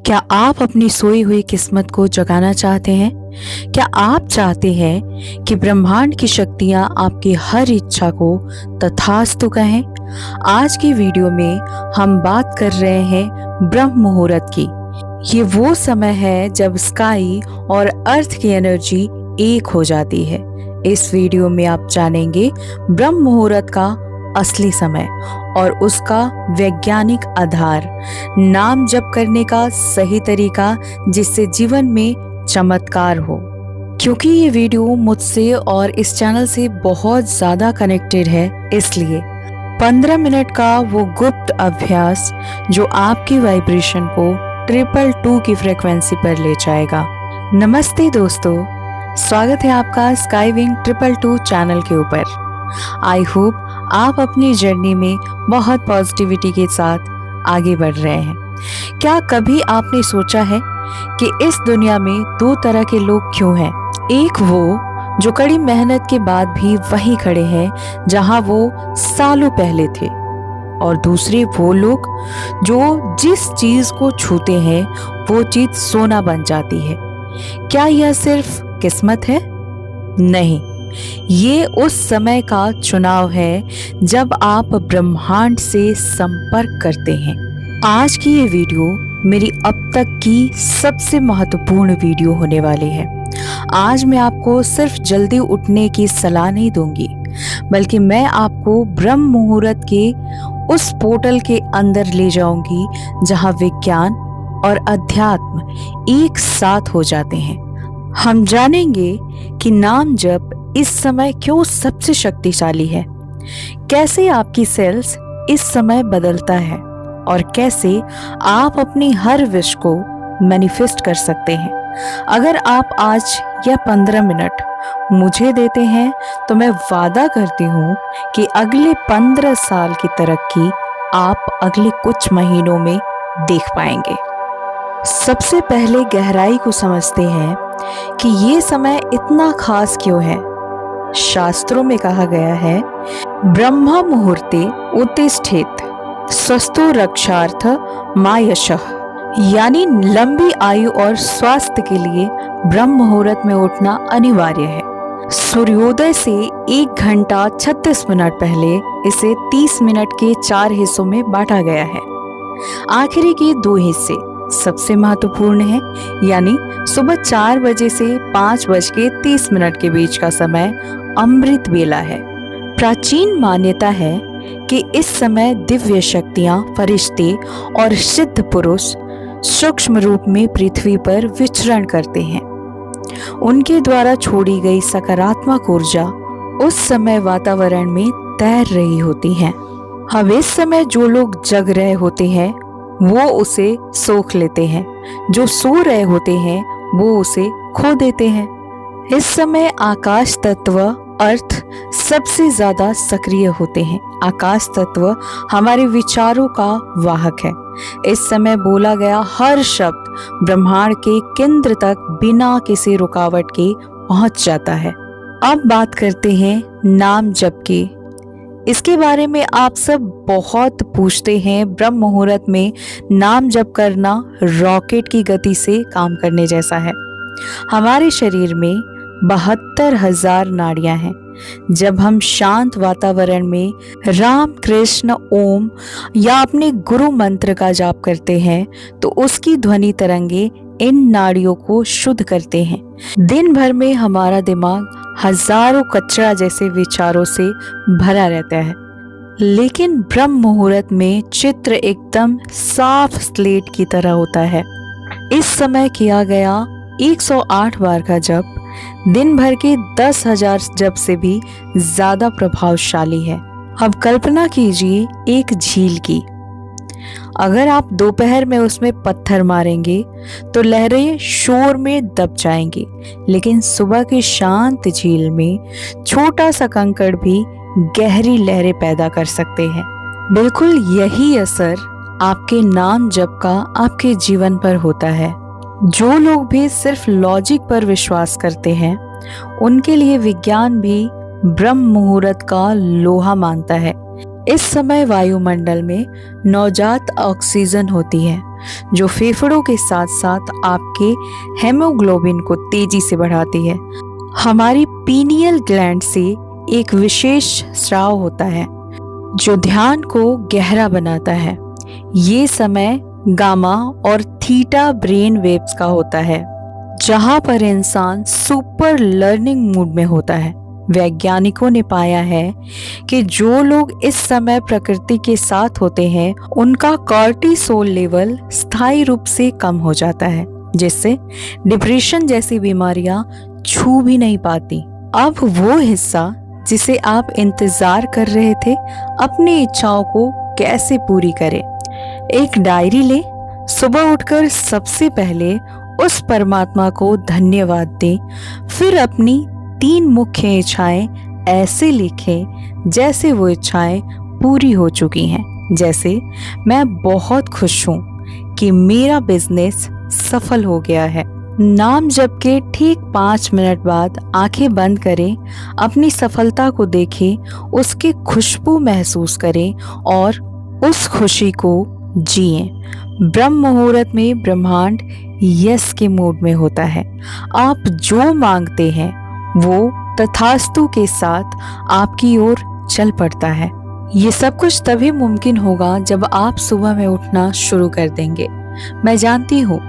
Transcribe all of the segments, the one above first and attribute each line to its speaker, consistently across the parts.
Speaker 1: क्या आप अपनी सोई हुई किस्मत को जगाना चाहते हैं? क्या आप चाहते हैं कि ब्रह्मांड की शक्तियां आपकी हर इच्छा को तथास्तु कहें? आज की वीडियो में हम बात कर रहे हैं ब्रह्म मुहूर्त की। ये वो समय है जब स्काई और अर्थ की एनर्जी एक हो जाती है। इस वीडियो में आप जानेंगे ब्रह्म मुहूर्त का असली समय और उसका वैज्ञानिक आधार, नाम जप करने का सही तरीका जिससे जीवन में चमत्कार हो। क्योंकि ये वीडियो मुझसे और इस चैनल से बहुत ज्यादा कनेक्टेड है, इसलिए 15 मिनट का वो गुप्त अभ्यास जो आपकी वाइब्रेशन को 222 की फ्रीक्वेंसी पर ले जाएगा। नमस्ते दोस्तों, स्वागत है आपका स्काई विंग 222 चैनल के ऊपर। आई होप आप अपनी जर्नी में बहुत पॉजिटिविटी के साथ आगे बढ़ रहे हैं। क्या कभी आपने सोचा है कि इस दुनिया में दो तरह के लोग क्यों हैं? एक वो जो कड़ी मेहनत के बाद भी वहीं खड़े हैं जहां वो सालों पहले थे, और दूसरे वो लोग जो जिस चीज को छूते हैं वो चीज सोना बन जाती है। क्या यह सिर्फ किस्मत है? नहीं, ये उस समय का चुनाव है जब आप ब्रह्मांड से संपर्क करते हैं। आज की ये वीडियो मेरी अब तक की सबसे महत्वपूर्ण वीडियो होने वाली है। आज मैं आपको सिर्फ जल्दी उठने की सलाह नहीं दूंगी, बल्कि मैं आपको ब्रह्म मुहूर्त के उस पोर्टल के अंदर ले जाऊंगी जहां विज्ञान और अध्यात्म एक साथ हो जाते हैं। हम जानेंगे कि नाम जप इस समय क्यों सबसे शक्तिशाली है, कैसे आपकी सेल्स इस समय बदलता है और कैसे आप अपनी हर विश को मैनिफेस्ट कर सकते हैं। अगर आप आज यह 15 मिनट मुझे देते हैं तो मैं वादा करती हूँ कि अगले 15 साल की तरक्की आप अगले कुछ महीनों में देख पाएंगे। सबसे पहले गहराई को समझते हैं कि ये समय इतना खास क्यों है। शास्त्रों में कहा गया है, ब्रह्म मुहूर्ते उत्तिष्ठेत स्वस्तो रक्षार्थ मा यशः, यानी लंबी आयु और स्वास्थ्य के लिए ब्रह्म मुहूर्त में उठना अनिवार्य है। सूर्योदय से 1 घंटा 36 मिनट पहले इसे 30 मिनट के 4 हिस्सों में बांटा गया है। आखिरी के 2 हिस्से सबसे महत्वपूर्ण है, यानी सुबह 4 बजे से 5:30 के बीच का समय अमृत बेला है। प्राचीन मान्यता है कि इस समय दिव्य शक्तियां, फरिश्ते और सिद्ध पुरुष सूक्ष्म रूप में पृथ्वी पर विचरण करते हैं। उनके द्वारा छोड़ी गई सकारात्मक ऊर्जा उस समय वातावरण में तैर रही होती है। अब इस समय जो लोग जग रहे होते हैं वो उसे सोख लेते हैं, जो सो रहे होते हैं वो उसे खो देते हैं। इस समय आकाश तत्व अर्थ सबसे ज्यादा सक्रिय होते हैं। आकाश तत्व हमारे विचारों का वाहक है। इस समय बोला गया हर शब्द ब्रह्मांड के केंद्र तक बिना किसी रुकावट के पहुंच जाता है। अब बात करते हैं नाम जप की। इसके बारे में आप सब बहुत पूछते हैं। ब्रह्म मुहूर्त में नाम जप करना रॉकेट की गति से काम करने जैसा है। हमारे शरीर में 72,000 नाड़ियां हैं। जब हम शांत वातावरण में राम कृष्ण ओम या अपने गुरु मंत्र का जाप करते हैं तो उसकी ध्वनि तरंगे इन नाड़ियों को शुद्ध करते हैं। दिन भर में हमारा दिमाग हजारों कचरा जैसे विचारों से भरा रहता है, लेकिन ब्रह्म मुहूर्त में चित्र एकदम साफ स्लेट की तरह होता है। इस समय किया गया 108 बार का जप दिन भर के 10,000 जप से भी ज्यादा प्रभावशाली है। अब कल्पना कीजिए एक झील की। अगर आप दोपहर में उसमें पत्थर मारेंगे तो लहरें शोर में दब जाएंगी, लेकिन सुबह की शांत झील में छोटा सा कंकड़ भी गहरी लहरें पैदा कर सकते हैं। बिल्कुल यही असर आपके नाम जप का आपके जीवन पर होता है। जो लोग भी सिर्फ लॉजिक पर विश्वास करते हैं उनके लिए विज्ञान भी ब्रह्म मुहूर्त का लोहा मानता है। इस समय वायुमंडल में नवजात ऑक्सीजन होती है जो फेफड़ों के साथ साथ आपके हेमोग्लोबिन को तेजी से बढ़ाती है। हमारी पीनियल ग्लैंड से एक विशेष स्राव होता है जो ध्यान को गहरा बनाता है। ये समय गामा और थीटा ब्रेन वेव्स का होता है जहां पर इंसान सुपर लर्निंग मूड में होता है। वैज्ञानिकों ने पाया है कि जो लोग इस समय प्रकृति के साथ होते हैं उनका कॉर्टिसोल लेवल स्थायी रूप से कम हो जाता है, जिससे डिप्रेशन जैसी बीमारियां छू भी नहीं पाती। अब वो हिस्सा जिसे आप इंतजार कर रहे थे, अपनी इच्छाओं को कैसे पूरी करें। एक डायरी ले, सुबह उठकर सबसे पहले उस परमात्मा को धन्यवाद दें, फिर अपनी 3 मुख्य इच्छाएं ऐसे लिखें जैसे वो इच्छाएं पूरी हो चुकी हैं। जैसे, मैं बहुत खुश हूं कि मेरा बिजनेस सफल हो गया है। नाम जप के ठीक 5 मिनट बाद आंखें बंद करें, अपनी सफलता को देखें, उसकी खुशबू महसूस करें और उस खुशी को जिएं। ब्रह्म मुहूर्त में ब्रह्मांड यस के मूड में होता है। आप जो मांगते हैं वो तथास्तु के साथ आपकी ओर चल पड़ता है। ये सब कुछ तभी मुमकिन होगा जब आप सुबह में उठना शुरू कर देंगे। मैं जानती हूँ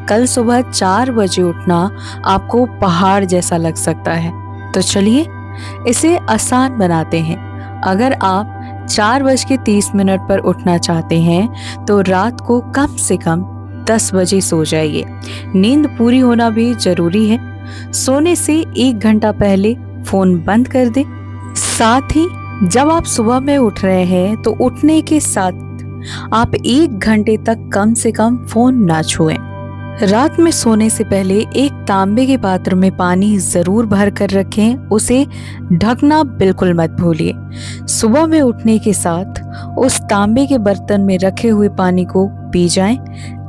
Speaker 1: कल सुबह 4 बजे उठना आपको पहाड़ जैसा लग सकता है, तो चलिए इसे आसान बनाते हैं। अगर आप 4:30 पर उठना चाहते हैं तो रात को कम से कम 10 बजे सो जाइए। नींद पूरी होना भी जरूरी है। सोने से 1 घंटा पहले फोन बंद कर दें। साथ ही जब आप सुबह में उठ रहे हैं तो उठने के साथ आप 1 घंटे तक कम से कम फोन ना छुएं। रात में सोने से पहले एक तांबे के पात्र में पानी जरूर भर कर रखें, उसे ढकना बिल्कुल मत भूलिए। सुबह में उठने के साथ उस तांबे के बर्तन में रखे हुए पानी को पी जाएं।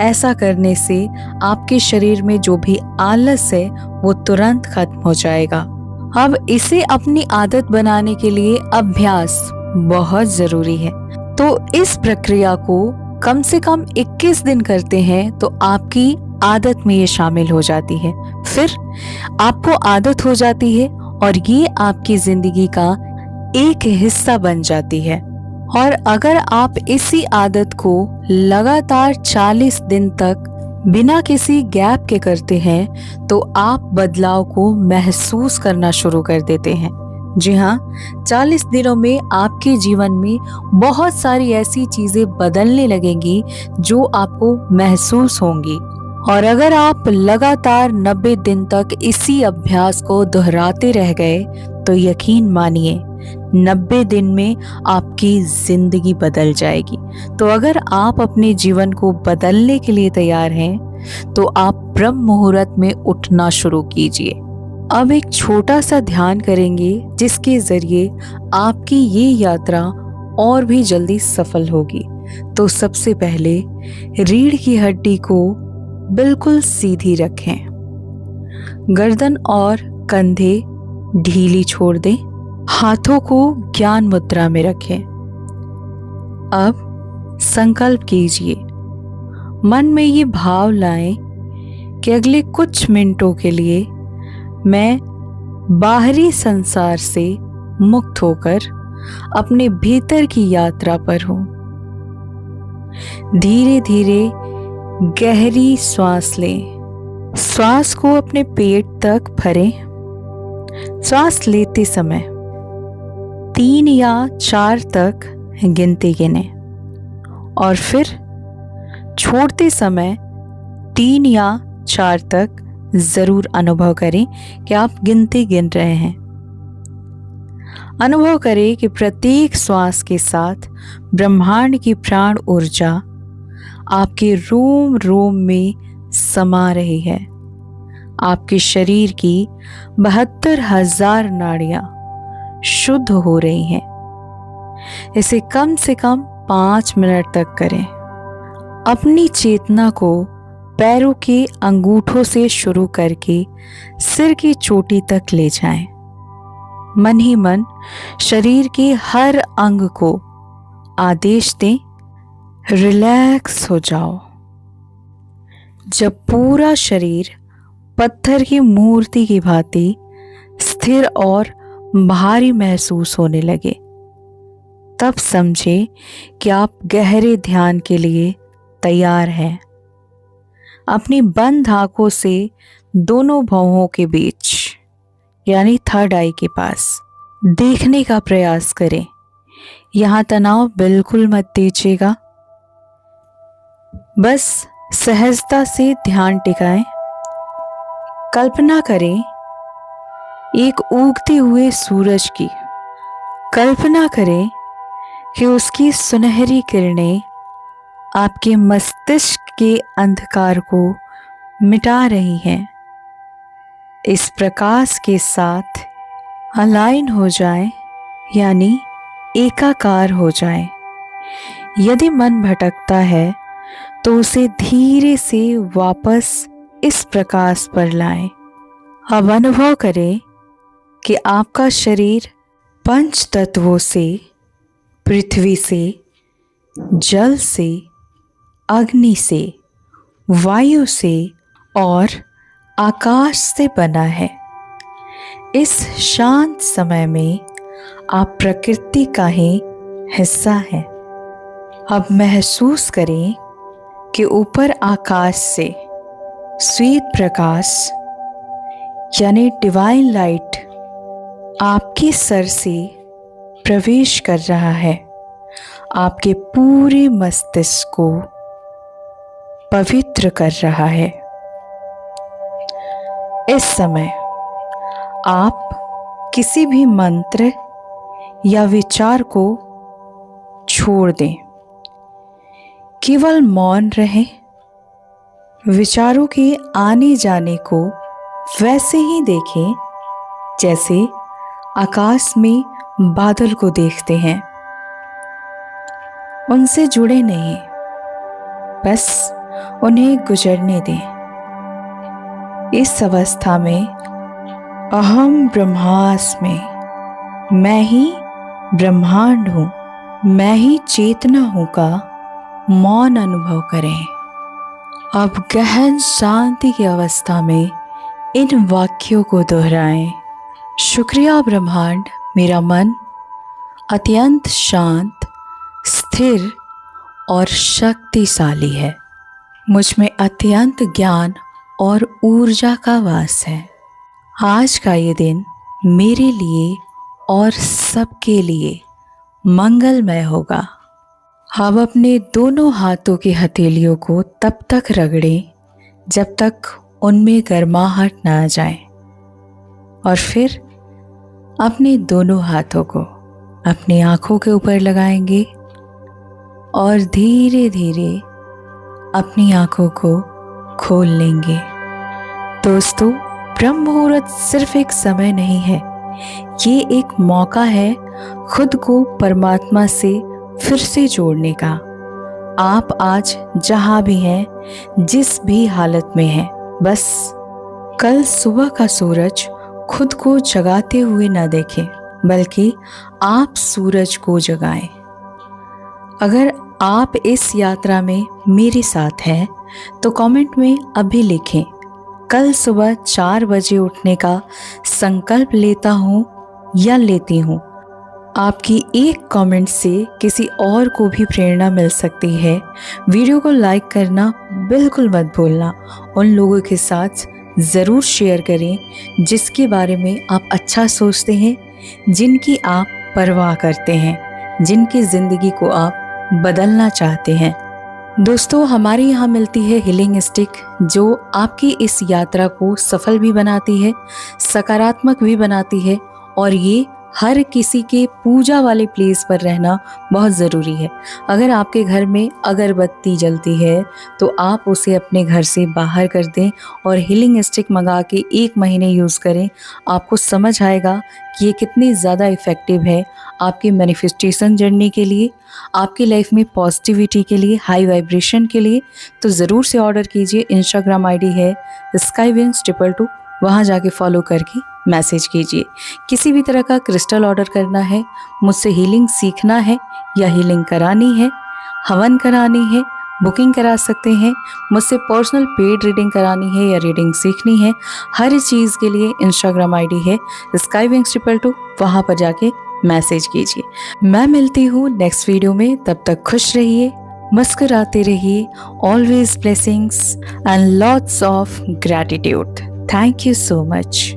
Speaker 1: ऐसा करने से आपके शरीर में जो भी आलस है वो तुरंत खत्म हो जाएगा। अब इसे अपनी आदत बनाने के लिए अभ्यास बहुत जरूरी है, तो इस प्रक्रिया को कम से कम 21 दिन करते हैं तो आपकी आदत में ये शामिल हो जाती है। फिर आपको आदत हो जाती है और ये आपकी जिंदगी का एक हिस्सा बन जाती है। और अगर आप इसी आदत को लगातार 40 दिन तक बिना किसी गैप के करते हैं तो आप बदलाव को महसूस करना शुरू कर देते हैं। जी हाँ, 40 दिनों में आपके जीवन में बहुत सारी ऐसी चीजें बदलने लगेंगी जो आपको महसूस होंगी। और अगर आप लगातार 90 दिन तक इसी अभ्यास को दोहराते रह गए तो यकीन मानिए 90 दिन में आपकी जिंदगी बदल जाएगी। तो अगर आप अपने जीवन को बदलने के लिए तैयार हैं तो आप ब्रह्म मुहूर्त में उठना शुरू कीजिए। अब एक छोटा सा ध्यान करेंगे जिसके जरिए आपकी ये यात्रा और भी जल्दी सफल होगी। तो सबसे पहले रीढ़ की हड्डी को बिल्कुल सीधी रखें, गर्दन और कंधे ढीली छोड़ दें, हाथों को ज्ञान मुद्रा में रखें। अब संकल्प कीजिए, मन में ये भाव लाएं कि अगले कुछ मिनटों के लिए मैं बाहरी संसार से मुक्त होकर अपने भीतर की यात्रा पर हूं। धीरे धीरे गहरी सांस लें। सांस को अपने पेट तक भरें। सांस लेते समय 3 या 4 तक गिनती गिनें और फिर छोड़ते समय 3 या 4 तक जरूर अनुभव करें कि आप गिनती गिन रहे हैं। अनुभव करें कि प्रत्येक श्वास के साथ ब्रह्मांड की प्राण ऊर्जा आपके रोम रोम में समा रही है। आपके शरीर की 72,000 नाड़ियां शुद्ध हो रही हैं। इसे कम से कम 5 मिनट तक करें। अपनी चेतना को पैरों के अंगूठों से शुरू करके सिर की चोटी तक ले जाएं। मन ही मन शरीर के हर अंग को आदेश दें, रिलैक्स हो जाओ। जब पूरा शरीर पत्थर की मूर्ति की भांति स्थिर और भारी महसूस होने लगे, तब समझे कि आप गहरे ध्यान के लिए तैयार हैं। अपनी बंद आंखों से दोनों भौहों के बीच यानी थर्ड आई के पास देखने का प्रयास करें। यहां तनाव बिल्कुल मत दीजिएगा, बस सहजता से ध्यान टिकाएं। कल्पना करें एक उगते हुए सूरज की। कल्पना करें कि उसकी सुनहरी किरणें आपके मस्तिष्क के अंधकार को मिटा रही हैं। इस प्रकाश के साथ अलाइन हो जाएं, यानी एकाकार हो जाएं। यदि मन भटकता है तो उसे धीरे से वापस इस प्रकाश पर लाएं। अब अनुभव करें कि आपका शरीर पंच तत्वों से, पृथ्वी से, जल से, अग्नि से, वायु से और आकाश से बना है। इस शांत समय में आप प्रकृति का ही हिस्सा हैं। अब महसूस करें कि ऊपर आकाश से श्वेत प्रकाश यानी डिवाइन लाइट आपके सर से प्रवेश कर रहा है, आपके पूरे मस्तिष्क को पवित्र कर रहा है। इस समय आप किसी भी मंत्र या विचार को छोड़ दें, केवल मौन रहें। विचारों के आने जाने को वैसे ही देखें जैसे आकाश में बादल को देखते हैं। उनसे जुड़े नहीं, बस उन्हें गुजरने दें। इस अवस्था में अहम ब्रह्मास्मि, मैं ही ब्रह्मांड हूँ, मैं ही चेतना हूँ का मौन अनुभव करें। अब गहन शांति की अवस्था में इन वाक्यों को दोहराएं। शुक्रिया ब्रह्मांड, मेरा मन अत्यंत शांत, स्थिर और शक्तिशाली है। मुझ में अत्यंत ज्ञान और ऊर्जा का वास है। आज का ये दिन मेरे लिए और सबके लिए मंगलमय होगा। अब अपने दोनों हाथों की हथेलियों को तब तक रगड़ें जब तक उनमें गर्माहट ना आ जाए, और फिर अपने दोनों हाथों को अपनी आंखों के ऊपर लगाएंगे और धीरे धीरे अपनी आंखों को खोल लेंगे। दोस्तों, ब्रह्म मुहूर्त सिर्फ एक समय नहीं है, ये एक मौका है खुद को परमात्मा से फिर से जोड़ने का। आप आज जहाँ भी हैं, जिस भी हालत में हैं, बस कल सुबह का सूरज खुद को जगाते हुए न देखें, बल्कि आप सूरज को जगाएं। अगर आप इस यात्रा में मेरे साथ हैं तो कमेंट में अभी लिखें, कल सुबह 4 बजे उठने का संकल्प लेता हूँ या लेती हूँ। आपकी एक कमेंट से किसी और को भी प्रेरणा मिल सकती है। वीडियो को लाइक करना बिल्कुल मत भूलना। उन लोगों के साथ ज़रूर शेयर करें जिसके बारे में आप अच्छा सोचते हैं, जिनकी आप परवाह करते हैं, जिनकी ज़िंदगी को आप बदलना चाहते हैं। दोस्तों, हमारे यहाँ मिलती है हीलिंग स्टिक, जो आपकी इस यात्रा को सफल भी बनाती है, सकारात्मक भी बनाती है, और ये हर किसी के पूजा वाले प्लेस पर रहना बहुत ज़रूरी है। अगर आपके घर में अगरबत्ती जलती है तो आप उसे अपने घर से बाहर कर दें और हीलिंग स्टिक मंगा के 1 महीने यूज़ करें। आपको समझ आएगा कि ये कितनी ज़्यादा इफ़ेक्टिव है आपकी मैनिफेस्टेशन जर्नी के लिए, आपकी लाइफ में पॉजिटिविटी के लिए, हाई वाइब्रेशन के लिए। तो ज़रूर से ऑर्डर कीजिए। इंस्टाग्राम आईडी है skyWings222, वहाँ जाके फॉलो करके मैसेज कीजिए। किसी भी तरह का क्रिस्टल ऑर्डर करना है, मुझसे हीलिंग सीखना है या हीलिंग करानी है, हवन करानी है, बुकिंग करा सकते हैं, मुझसे पर्सनल पेड रीडिंग करानी है या रीडिंग सीखनी है, हर चीज़ के लिए इंस्टाग्राम आईडी है skyWings222, वहाँ पर जाके मैसेज कीजिए। मैं मिलती हूँ नेक्स्ट वीडियो में, तब तक खुश रहिए, मुस्कुराते रहिए। Always blessings and lots of gratitude. Thank you so much.